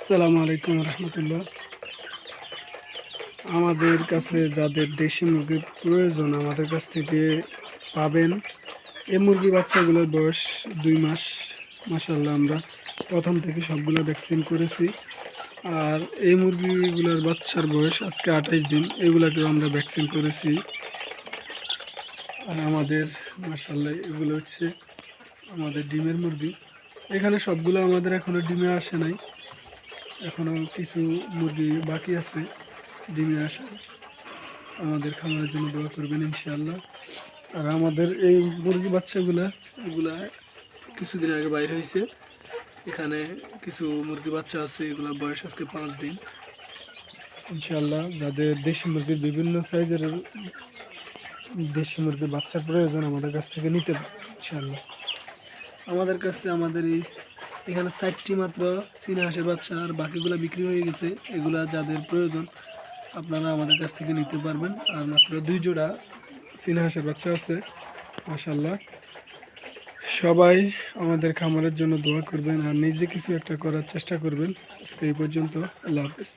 আসসালামু আলাইকুম রহমতুল্লাহ। আমাদের কাছে যাদের দেশি মুরগির প্রয়োজন আমাদের কাছ থেকে পাবেন। এই মুরগি বাচ্চাগুলোর বয়স 2 মাস। মাশাল্লাহ, আমরা প্রথম থেকে সবগুলো ভ্যাকসিন করেছি। আর এই মুরগিগুলোর বাচ্চার বয়স আজকে 28 দিন, এগুলাকেও আমরা ভ্যাকসিন করেছি। আর আমাদের মাশাল্লাহ এগুলো হচ্ছে আমাদের ডিমের মুরগি। এখানে সবগুলো আমাদের এখনও ডিমে আসে নাই, এখনও কিছু মুরগি বাকি আছে ডিমে আসা। আমাদের খামারের জন্য দোয়া করবেন ইনশাআল্লাহ। আর আমাদের এই মুরগি বাচ্চাগুলা এগুলা কিছুদিন আগে বাইরে হয়েছে। এখানে কিছু মুরগি বাচ্চা আছে, এগুলা বয়স আজকে 5 দিন। ইনশাআল্লাহ যাদের দেশি মুরগির বিভিন্ন সাইজের দেশি মুরগির বাচ্চার প্রয়োজন আমাদের কাছ থেকে নিতে পারে ইনশাআল্লাহ। আমাদের কাছে এখানে 60টি মাত্র চীনা হাঁসের বাচ্চা, আর বাকিগুলো বিক্রি হয়ে গেছে। এগুলা যাদের প্রয়োজন আপনারা আমাদের কাছ থেকে নিতে পারবেন। আর মাত্র 2 জোড়া চীনা হাঁসের বাচ্চা আছে মাশাল্লাহ। সবাই আমাদের খামারের জন্য দোয়া করবেন আর নিজে কিছু একটা করার চেষ্টা করবেন। আজকে এই পর্যন্ত, আল্লাহ হাফেজ।